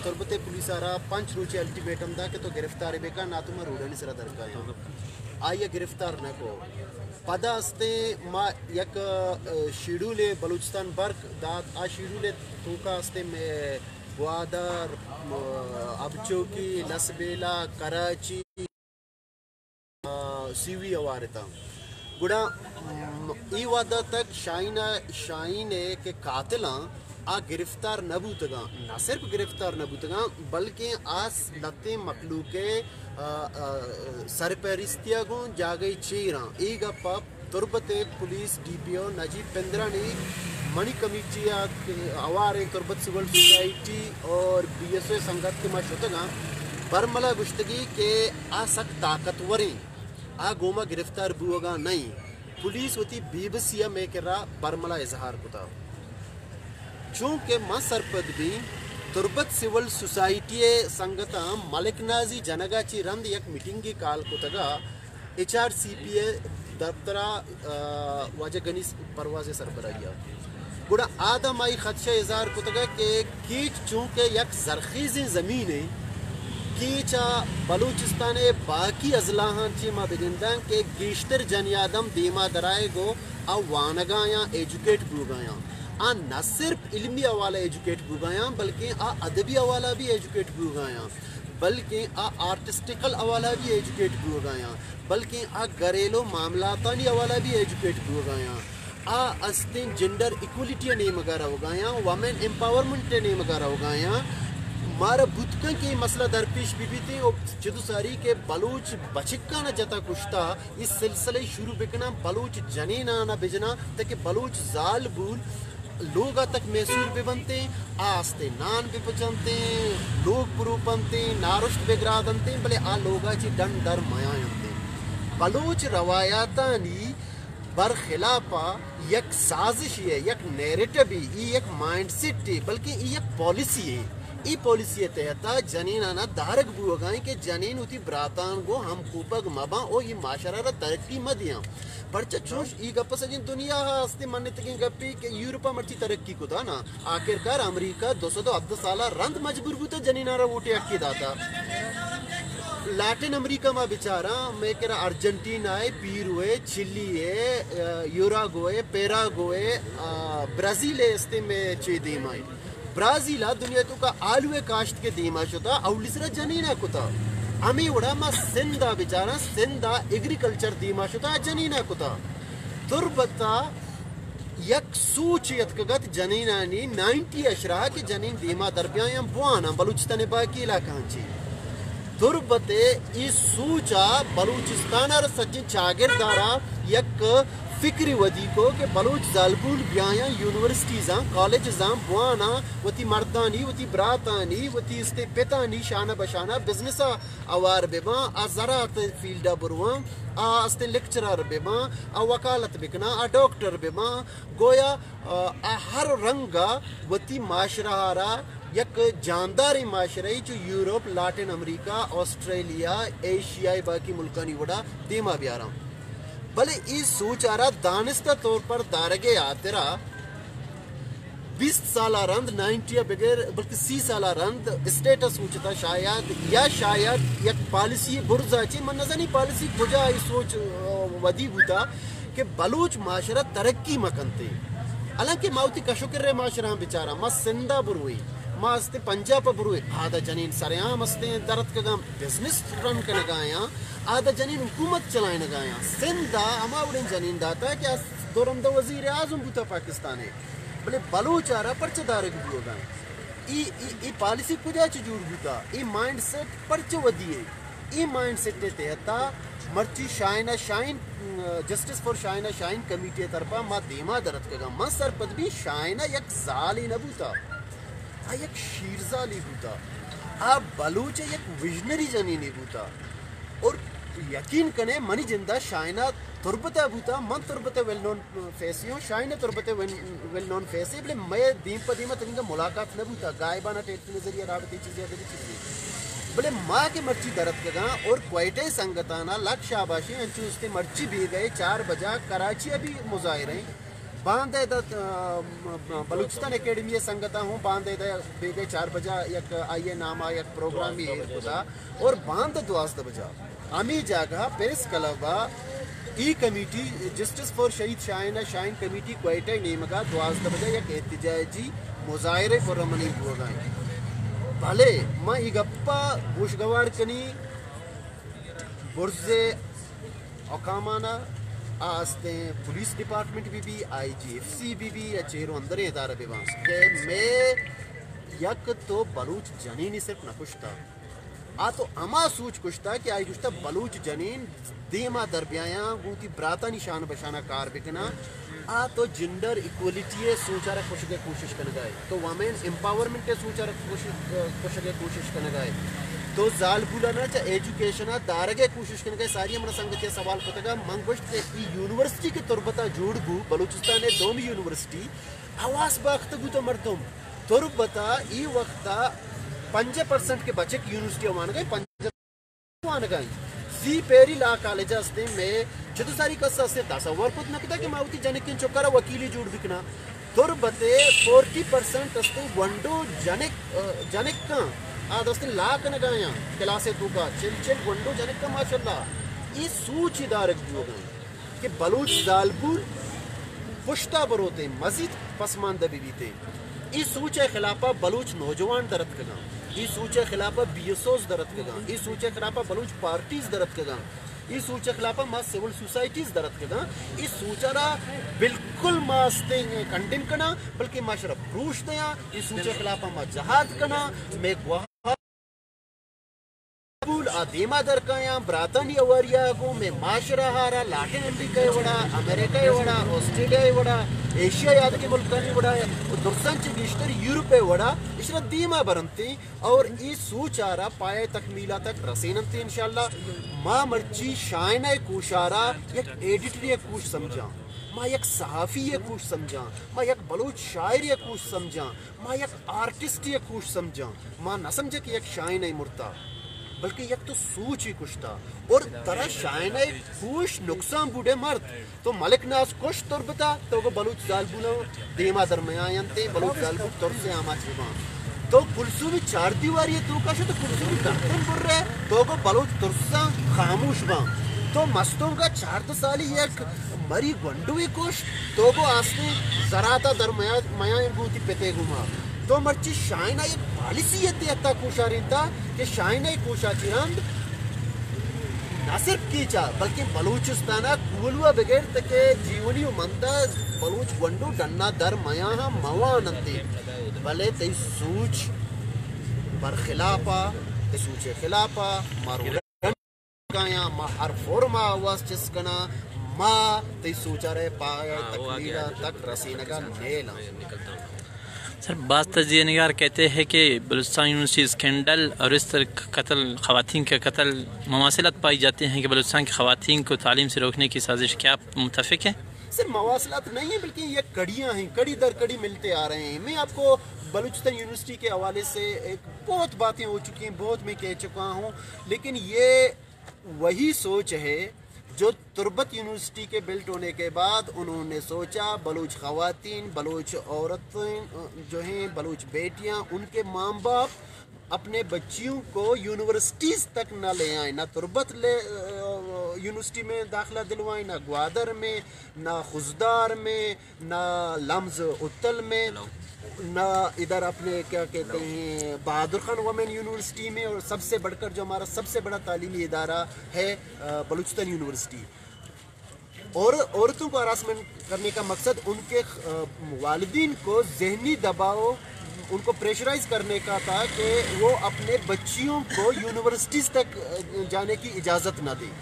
तुरबते पुलिसारा 5 रोचे अल्टीमेटम दा के तो गिरफ्तार बेका ना तुम रोडनी सरा दरकाया आइए गिरफ्तार न को पदा असते मा यक शेड्यूल बलूचिस्तान बर्क दात आ शेड्यूल तोका असते में ग्वादर अबचौकी लसबेला कराची सीवी अवारता गुड़ा ई वादा तक शाइन के कातिला आ गिरफ्तार नबूतगा न सिर्फ गिरफ्तार नबूतगा बल्कि आस लते मखलूके सरपरिस्तिया को जागई चीरा एक पप तुरबते पुलिस डीपीओ नजीब पेंद्रानी मणि कमिटिया अवारे तुरबत सिविल सोसाइटी और बीएसओ संगत के मशुतगा बरमला गुश्तगी के आ सख्त ताकतवरी आ गोमा गिरफ्तार बुआगा नहीं पुलिस होती बीबीसी में करा बरमला इजहार कुता चूंकि सरपद भी तुरबत सिविल सोसाइटी संगता मलिक नाजी जनगाची रंद एक मीटिंग की काल कुतगा HRCPA दफ्तरा वाजगनी परवाज़ सरबराहिया गुड़ा आदम आई खदशा इजहार कुतगा के कीच चूंकि एक जरखीज़ ज़मीन है कीचा बलूचिस्तान बाकी अजलाहां ची मा बिगिंदां के गिश्तर जनियादम दीमा दराए गो आ वानगा या एजुकेट बुगाया आ न सिर्फ इल्मी अवाला एजुकेट बुगाया बल्कि आ अदबी अवाला भी एजुकेट बुगाया बल्कि आ आर्टिस्टिकल अवाला भी एजुकेट बुगाया बल्कि आ घरेलू मामलातानी अवाला भी एजुकेट बुगाया आ अस्तिन जेंडर इक्वलिटी ने मगारा होगाया वमेन एम्पावरमेंट ने मगारा होगाया मारा बुतका के मसला दरपेश भी थे और जदुसारी के बलूच बचिक्का न जता कुश्ता इस सिलसिले शुरू बिकना बलूच जनीना न बिजना ताकि बलूच जाल बूल लोग तक मैसूर पे बनते आस्ते नान पे पचनते लोग पुरु बनते नारुष्ट बेगरा बनते भले आ लोगा ची डन डर माया यंते बलूच रवायातानी बरखिलाफा एक साजिश है एक नैरेटिव है एक माइंडसेट है बल्कि एक पॉलिसी है ई पॉलिसी तहता जनीना ना दारक बुगाएं के जनीन उती ब्रातान को हम कूपक मबा ओ ये माशरा तरक्की मदिया परचा चोश ई गप सजिन दुनिया हस्ते मानने तक गप्पी के यूरोपा मर्ची तरक्की को था ना आखिरकार अमेरिका 210 साल रंद मजबूर बुता जनीनारा वोटे अक्की दाता लैटिन अमेरिका में बेचारा मैं कह रहा अर्जेंटीना है पीरू है चिली है यूरागोए पेरागोए ब्राजील है इस्ते में चेदीमाई ब्राजील दुनिया तो का आलू काश्त के दीमा शुदा अवलिसरा जनीना कुता अमी उड़ा मा सिंधा बेचारा सिंधा एग्रीकल्चर दीमा शुदा जनीना कुता तुरबता यक सूचियत कगत जनीना नी 90 अशरा के जनीन दीमा दरबिया बुआना बलूचिस्तान बाकी इलाका ची तुरबते इस सूचा बलूचिस्तान और सज्जन चागिरदारा यक फिक्री वदी को के बलूच जालबूल ब्याया यूनिवर्सिटीज़ कॉलेज बुआना वती मर्दानी वती ब्रातानी वती इसते पितानी शाना बशाना बिजनेस अवार बेबा आ ज़रात फील्ड बुरवा आ अस्ते लेक्चरर बेबा आ वकालत बिकना आ डॉक्टर बेबा गोया आ हर रंगा वती माशराहारा एक जानदारी माशरे जो यूरोप लाटिन अमेरिका ऑस्ट्रेलिया एशियाई बाकी मुल्कानी वड़ा दीमा ब्यारा भले इस सोचारा दानिस्ता तौर पर दारगे आतरा 20 साल रंद 90 बगैर बल्कि 30 साल रंद स्टेटस सोचता शायद या शायद एक पॉलिसी बुर्जा ची मन नजनी पॉलिसी कुजा इस सोच वदी बुता कि बलूच माशरा तरक्की मकनते हालांकि माउती कशुकर माशरा बेचारा मा सिंधा बुरुई मा अस्ते पंजाब बुरुई आधा जनीन सरयाम अस्ते दरद का बिजनेस रन कर गाया आधा जनीन हुकूमत चलाए न गाया सिंधा अमाउड़न जनीन दाता क्या दोरम द वजीर आजम बुता पाकिस्तान है भले बलूचारा परचदार होगा ई पॉलिसी कुजा चजूर बुता ई माइंडसेट परच वदिए ई माइंडसेट ते तहता मर्ची Shaheena Shaheen justice for Shaheena Shaheen committee तरफा मा दीमा दरद का मा सरपद भी शाइना एक जाली न बुता आ एक शीरजाली बुता आ बलूच एक विजनरी जनीनी बुता और यकीन कने मनी जिंदा शाइना तुरबता बुता मन तुरबते वेल नोन फेसियो शाइना तुरबते वेल नोन फेसी बले मैं दीप पदीमा तंगा मुलाकात न बुता गायबाना टेट के नजरिए राबती चीजें बले माँ के मर्ची दरद कगा और क्वाइटे संगताना लक शाबाशी अंचुस्ते मर्ची भी गए 4 बजा कराची अभी मुजाहिरे बांधे बलूचिस्तान अकेडमी संगता हूँ बांधे बेगे 4 बजा एक आइए नामा एक प्रोग्राम ही खुदा और बांध 12 बजा अमी जगह Paris Kalwa E committee justice for शहीद शाइन कमेटी क्वाइटा नेमगा 12 बजा एक एहतजाजी मुजाहरे पर रमनी होगा भले मैं ई गप्पा बुशगवार कनी बुर्जे औकामाना आस्ते पुलिस डिपार्टमेंट भी IGFC भी या चेहरों अंदर इदारा भी वांस के मैं यक तो बलूच जनीन सिर्फ न कुश्ता आ तो अमा सूच कुश्ता कि आई कुश्ता बलूच जनीन देमा दरबियाया गुती ब्राता निशान बशाना कार बिकना आ तो जेंडर इक्वलिटी सूचा रख कुछ के कोशिश करने गए तो वमेन एम्पावरमेंट के सूचा रख कुछ के कोशिश करने गए तो जाल बुलाना चाहे एजुकेशन दारगे कोशिश करने का सारी हमारा संगत ये सवाल पता मंग गोश्त की यूनिवर्सिटी के तुरबता जोड़ गु बलूचिस्तान ने दोमी यूनिवर्सिटी आवास बाख्त गु तो मर्दम तुरबता ई वक्ता 5% के बच्चे की यूनिवर्सिटी मान गए 5 मान गए सी पेरी ला कॉलेज अस्ते में चतु सारी कस्सा से तसव्वुर पुत नकदा कि मावती जनिक चोकरा वकीली जोड़ बिकना तुरबते 40% अस्ते वंडो जनिक का दोस्त लाख न गया क्लासे तू का चिल वंडो जने का माशाल्लाह ये सूच इदारक जो गए कि बलूच जालबुर पुश्ता बरोते मजीद पसमानदा बीते इस सूचे खिलाफा बलूच नौजवान दरत कगा इस सूचे खिलाफा BSOs दरत कगा इस सूचे खिलाफा बलूच पार्टीज दरत कगा इस सूचे खिलाफा मा सिविल सोसाइटीज दरत कगा इस सूचरा बिल्कुल मास्ते कंडेम करना बल्कि माशरा प्रूश दया इस सूचे खिलाफा मा जहाद करना मैं आदिमा दर काया ब्रातन यवरिया को में माशरा हारा Latin America vada America vada Australia vada Asia याद के मुल्क ने वड़ा दुर्संच बिश्तर यूरोप वड़ा इशरा दीमा बरंती और इस सूचारा पाए तकमीला तक रसीनंती इंशाल्लाह मां मर्ची शायना कुशारा एक एडिटरी कुछ समझा मां एक सहाफी कुछ समझा मां एक बलूच शायर कुछ समझा मां एक आर्टिस्ट कुछ समझा मां न समझे कि एक शायर नहीं मुर्ता बल्कि एक तो सूच ही कुछ था और तरह शायना कुछ नुकसान बूढ़े मर्द तो मलिक नास कुछ तुरबता तो को बलूच जालबुनो देमा दरमयानते बलूच जालबु तुर से आमा छिबा तो कुलसू भी 4 दीवारी तो का तो कुलसू भी दर्दन बुर रहे तो को बलूच तुरसा खामोश बा तो मस्तों का 4 साली एक मरी गंडुई कुछ तो को आस्ते जराता दरमया मया बूती पेते घुमा तो मर्ची शायना एक पॉलिसी अत्ता कुशारिंता कि शायना कुशा चिरंद न सिर्फ कीचा बल्कि बलूचिस्ताना कुलवा बगैर तके जीवनी मंदा बलूच वंडो डन्ना दर मया मवानंती भले ते सूच पर खिलाफा ते सूचे खिलाफा मारू काया मा हर फॉर्मा आवाज जिसकना मा ते सूचा रे पाया तकमीला तक रसीनगा नेला सर बाज़ तजिया निगार कहते हैं कि बलूचिस्तान यूनिवर्सिटी स्कैंडल और इस तरह कत्ल ख़वातीन के कत्ल मवासिलत पाई जाती हैं कि बलूचिस्तान की ख़वातीन को तालीम से रोकने की साजिश क्या आप मुतफ़िक हैं? सिर्फ मवासिलत नहीं है बल्कि ये कड़ियाँ हैं कड़ी दर कड़ी मिलते आ रहे हैं मैं आपको बलूचिस्तान यूनिवर्सिटी के हवाले से एक बहुत बातें हो चुकी हैं बहुत मैं कह चुका हूँ लेकिन ये वही सोच है जो तुरबत यूनिवर्सिटी के बिल्ट होने के बाद उन्होंने सोचा बलूच ख़वातीन बलूच औरतें जो हैं बलूच बेटियां उनके माँ बाप अपने बच्चियों को यूनिवर्सिटीज़ तक ना ले आए ना तुरबत ले यूनिवर्सिटी में दाखिला दिलवाएं ना ग्वादर में ना खुजदार में ना लम्ज उत्तल में ना इधर अपने क्या कहते हैं बहादुर खान वुमेन यूनिवर्सिटी में और सबसे बढ़कर जो हमारा सबसे बड़ा तालीमी इदारा है बलूचिस्तान यूनिवर्सिटी और औरतों को हरासमेंट करने का मकसद उनके वालिदीन को ज़हनी दबाव उनको प्रेशराइज करने का था कि वो अपने बच्चियों को यूनिवर्सिटीज़ तक जाने की इजाज़त ना दें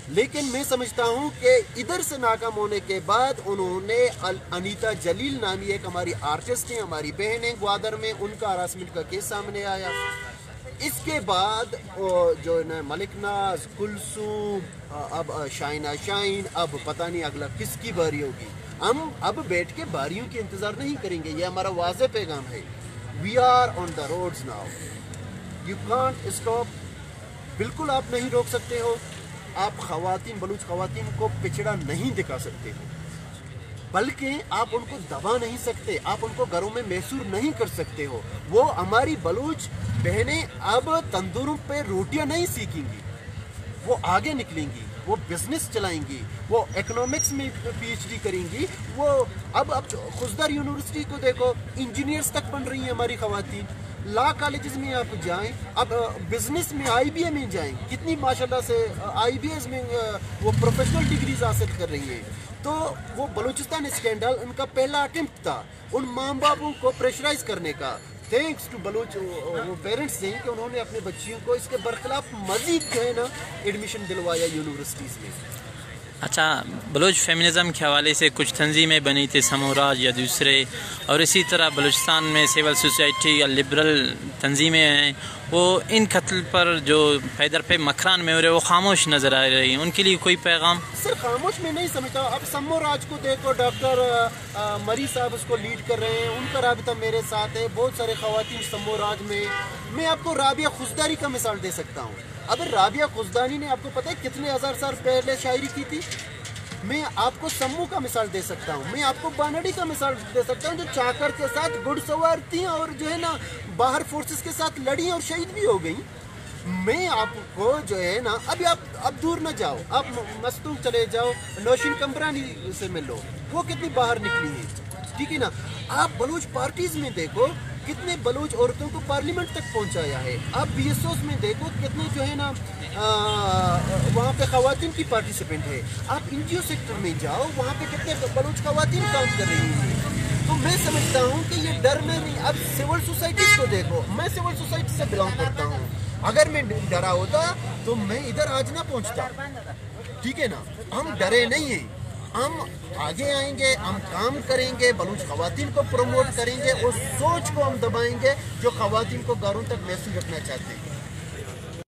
लेकिन मैं समझता हूँ कि इधर से नाकाम होने के बाद उन्होंने अनीता जलील नामी एक हमारी आर्टिस्ट हैं हमारी बहन है ग्वादर में उनका हरासमेंट का केस सामने आया इसके बाद जो है मलिक नाज कुलसूम अब शाइना शाइन अब पता नहीं अगला किसकी बारी होगी हम अब बैठ के बारियों के इंतज़ार नहीं करेंगे ये हमारा वाज़े पैगाम है we are on the roads now you can't stop बिल्कुल आप नहीं रोक सकते हो आप ख़वातीन बलूच ख़वातीन को पिछड़ा नहीं दिखा सकते हो बल्कि आप उनको दबा नहीं सकते, आप उनको घरों में महसूर नहीं कर सकते हो। वो हमारी बलूच बहनें अब तंदूरों पे रोटियां नहीं सीखेंगी, वो आगे निकलेंगी, वो बिजनेस चलाएंगी, वो इकोनॉमिक्स में पीएचडी करेंगी। वो अब खुजदार यूनिवर्सिटी को देखो, इंजीनियर्स तक बन रही हैं हमारी खवातीन। लॉ कॉलेजेस में आप जाएं, अब बिजनेस में आईबीए में जाएं, कितनी माशाल्लाह से आईबीएस में वो प्रोफेशनल डिग्रीज हासिल कर रही हैं। तो वो बलूचिस्तान स्कैंडल उनका पहला अटेम्प्ट था उन माँ बापों को प्रेशराइज करने का। थैंक्स टू बलूच वो पेरेंट्स हैं कि उन्होंने अपने बच्चियों को इसके बरखिलाफ मजीद जो है ना एडमिशन दिलवाया यूनिवर्सिटीज़ में। अच्छा, बलूच फेमिनिज़म के हवाले से कुछ तंजीमें बनी थी, समूराज या दूसरे, और इसी तरह बलूचिस्तान में सिविल सोसाइटी या लिबरल तंजीमें हैं, वो इन कत्ल पर जो पैदर पे मकरान में हो रहे वो खामोश नज़र आ रही हैं। उनके लिए कोई पैगाम? सर खामोश में नहीं समझता। अब समूराज को देखो, डॉक्टर मरी साहब उसको लीड कर रहे हैं, उनका राबिता मेरे साथ है, बहुत सारे खवातीन समूराज में। मैं आपको राबिया खुशदारी का मिसाल दे सकता हूँ। अब राबिया खुशदानी ने आपको पता है कितने हज़ार साल पहले शायरी की थी। मैं आपको सम्मू का मिसाल दे सकता हूँ, मैं आपको बानड़ी का मिसाल दे सकता हूँ, जो चाकर के साथ घुड़सवार थी और जो है ना बाहर फोर्सेस के साथ लड़ी और शहीद भी हो गई। मैं आपको जो है ना, अभी आप अब दूर ना जाओ, आप मस्तूम चले जाओ, नौशीन कमरानी से मिलो, वो कितनी बाहर निकली है, ठीक है ना। आप बलूच पार्टीज में देखो कितने बलूच औरतों को पार्लियामेंट तक पहुंचाया है। आप बीएसओस में देखो कितने जो है ना वहाँ पे खवातीन की पार्टिसिपेंट है। आप एनजीओ सेक्टर में जाओ, वहाँ पे कितने बलूच खवातीन काम कर रही हैं। तो मैं समझता हूँ कि ये डर में नहीं। अब सिविल सोसाइटी को देखो, मैं सिविल सोसाइटी से बिलोंग करता हूँ, अगर मैं डरा होता तो मैं इधर आज ना पहुँचता, ठीक है ना। हम डरे नहीं हैं, हम आगे आएंगे, हम काम करेंगे, बलूच खवातीन को प्रमोट करेंगे, उस सोच को हम दबाएंगे जो खवातीन को घरों तक महसूस रखना चाहते हैं।